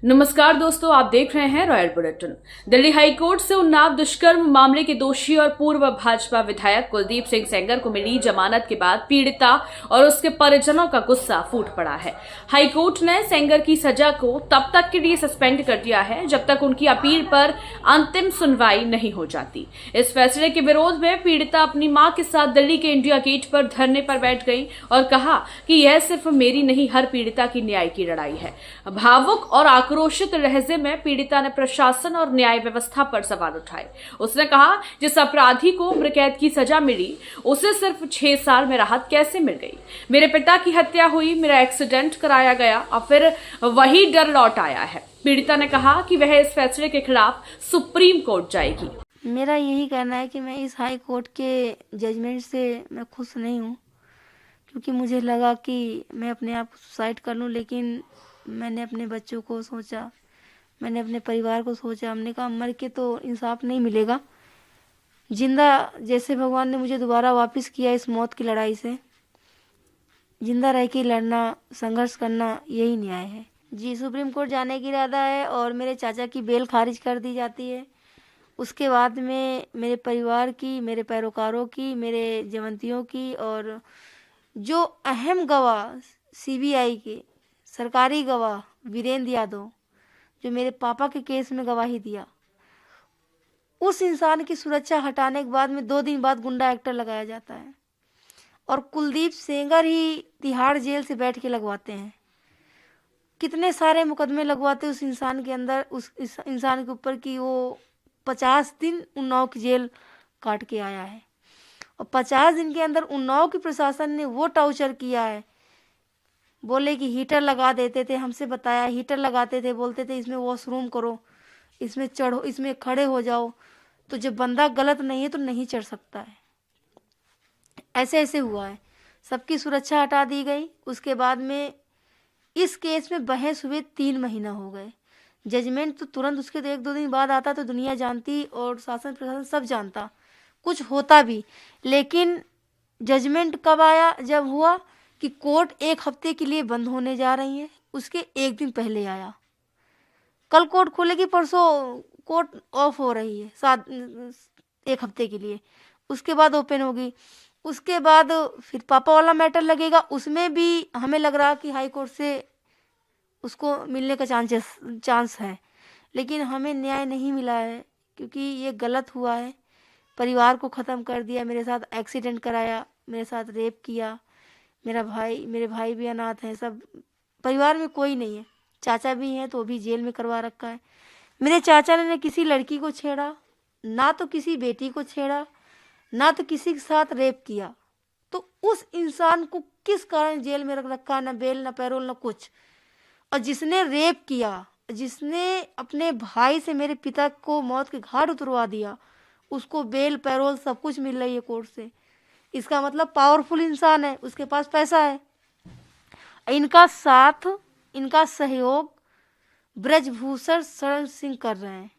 नमस्कार दोस्तों, आप देख रहे हैं रॉयल बुलेटिन। दिल्ली हाईकोर्ट से उन्नाव दुष्कर्म मामले के दोषी और पूर्व भाजपा विधायक कुलदीप सिंह सेंगर को मिली जमानत के बाद पीड़िता और उसके परिजनों का गुस्सा फूट पड़ा है। हाईकोर्ट ने सेंगर की सजा को तब तक के लिए सस्पेंड कर दिया है जब तक उनकी अपील पर अंतिम सुनवाई नहीं हो जाती। इस फैसले के विरोध में पीड़िता अपनी मां के साथ दिल्ली के इंडिया गेट पर धरने पर बैठ गई और कहा कि यह सिर्फ मेरी नहीं, हर पीड़िता की न्याय की लड़ाई है। भावुक और आक्रोशित लहजे में पीड़िता ने प्रशासन और न्याय व्यवस्था पर सवाल उठाए। उसने कहा, जिस अपराधी को उम्र कैद की सजा मिली उसे सिर्फ 6 साल में राहत कैसे मिल गई? मेरे पिता की हत्या हुई, मेरा एक्सीडेंट कराया गया और फिर वही डर लौट आया है। पीड़िता ने कहा कि वह इस फैसले के खिलाफ सुप्रीम कोर्ट जाएगी। मेरा यही कहना है कि मैं इस हाई कोर्ट के जजमेंट से मैं खुश नहीं हूँ, क्योंकि मुझे लगा कि मैं अपने आप को सुसाइड कर लूँ, लेकिन मैंने अपने बच्चों को सोचा, मैंने अपने परिवार को सोचा। हमने कहा मर के तो इंसाफ नहीं मिलेगा, जिंदा जैसे भगवान ने मुझे दोबारा वापस किया इस मौत की लड़ाई से, जिंदा रह के लड़ना, संघर्ष करना, यही न्याय है। जी, सुप्रीम कोर्ट जाने की इरादा है और मेरे चाचा की बेल खारिज कर दी जाती है। उसके बाद में मेरे परिवार की, मेरे पैरोकारों की, मेरे जयंतियों की और जो अहम गवाह सीबीआई के सरकारी गवाह वीरेंद्र यादव, जो मेरे पापा के केस में गवाही दिया, उस इंसान की सुरक्षा हटाने के बाद में 2 दिन बाद गुंडा एक्टर लगाया जाता है और कुलदीप सेंगर ही तिहाड़ जेल से बैठ के लगवाते हैं। कितने सारे मुकदमे लगवाते उस इंसान के अंदर, उस इंसान के ऊपर कि वो 50 दिन उन्नाव की जेल काट के आया है और 50 दिन के अंदर उन्नाव की प्रशासन ने वो टॉर्चर किया है। बोले कि हीटर लगा देते थे, हमसे बताया हीटर लगाते थे, बोलते थे इसमें वॉशरूम करो, इसमें चढ़ो, इसमें खड़े हो जाओ। तो जब बंदा गलत नहीं है तो नहीं चढ़ सकता है। ऐसे ऐसे हुआ है, सबकी सुरक्षा हटा दी गई। उसके बाद में इस केस में बहस हुए 3 महीना हो गए। जजमेंट तो तुरंत उसके 1-2 दिन बाद आता तो दुनिया जानती और शासन प्रशासन सब जानता, कुछ होता भी। लेकिन जजमेंट कब आया? जब हुआ कि कोर्ट 1 हफ्ते के लिए बंद होने जा रही है, उसके 1 दिन पहले आया। कल कोर्ट खुलेगी, परसों कोर्ट ऑफ हो रही है 1 हफ्ते के लिए, उसके बाद ओपन होगी। उसके बाद फिर पापा वाला मैटर लगेगा, उसमें भी हमें लग रहा कि हाई कोर्ट से उसको मिलने का चांस है, लेकिन हमें न्याय नहीं मिला है, क्योंकि ये गलत हुआ है। परिवार को ख़त्म कर दिया, मेरे साथ एक्सीडेंट कराया, मेरे साथ रेप किया। मेरे भाई भी अनाथ हैं, सब परिवार में कोई नहीं है। चाचा भी हैं तो वो भी जेल में करवा रखा है। मेरे चाचा ने किसी लड़की को छेड़ा, ना तो किसी बेटी को छेड़ा, ना तो किसी के साथ रेप किया। तो उस इंसान को किस कारण जेल में रख रखा? ना बेल, ना पैरोल, ना कुछ। और जिसने रेप किया, जिसने अपने भाई से मेरे पिता को मौत के घाट उतरवा दिया, उसको बेल, पैरोल सब कुछ मिल रही है कोर्ट से। इसका मतलब पावरफुल इंसान है, उसके पास पैसा है। इनका साथ, इनका सहयोग ब्रजभूषण शरण सिंह कर रहे हैं,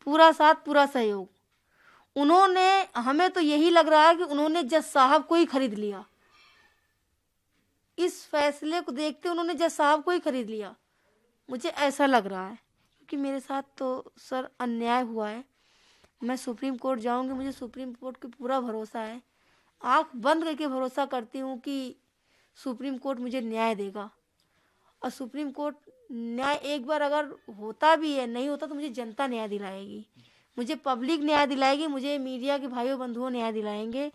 पूरा साथ, पूरा सहयोग। उन्होंने, हमें तो यही लग रहा है कि उन्होंने जज साहब को ही खरीद लिया। इस फैसले को देखते उन्होंने जज साहब को ही खरीद लिया, मुझे ऐसा लग रहा है। क्योंकि मेरे साथ तो सर अन्याय हुआ है। मैं सुप्रीम कोर्ट जाऊंगी, मुझे सुप्रीम कोर्ट पे पूरा भरोसा है। आंख बंद करके भरोसा करती हूँ कि सुप्रीम कोर्ट मुझे न्याय देगा। और सुप्रीम कोर्ट न्याय एक बार अगर होता भी है, नहीं होता तो मुझे जनता न्याय दिलाएगी, मुझे पब्लिक न्याय दिलाएगी, मुझे मीडिया के भाइयों बंधुओं न्याय दिलाएंगे,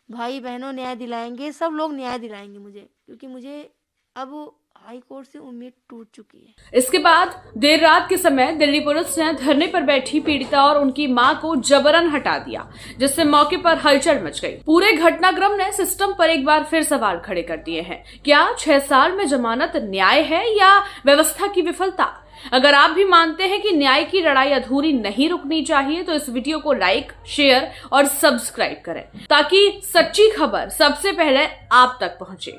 भाई बहनों न्याय दिलाएंगे, सब लोग न्याय दिलाएंगे मुझे, क्योंकि मुझे अब हाई कोर्ट से उम्मीद टूट चुकी है। इसके बाद देर रात के समय दिल्ली पुलिस ने धरने पर बैठी पीड़िता और उनकी मां को जबरन हटा दिया, जिससे मौके पर हलचल मच गई। पूरे घटनाक्रम ने सिस्टम पर एक बार फिर सवाल खड़े कर दिए हैं। क्या 6 साल में जमानत न्याय है या व्यवस्था की विफलता? अगर आप भी मानते हैं कि न्याय की लड़ाई अधूरी नहीं रुकनी चाहिए तो इस वीडियो को लाइक, शेयर और सब्सक्राइब करें, ताकि सच्ची खबर सबसे पहले आप तक पहुंचे।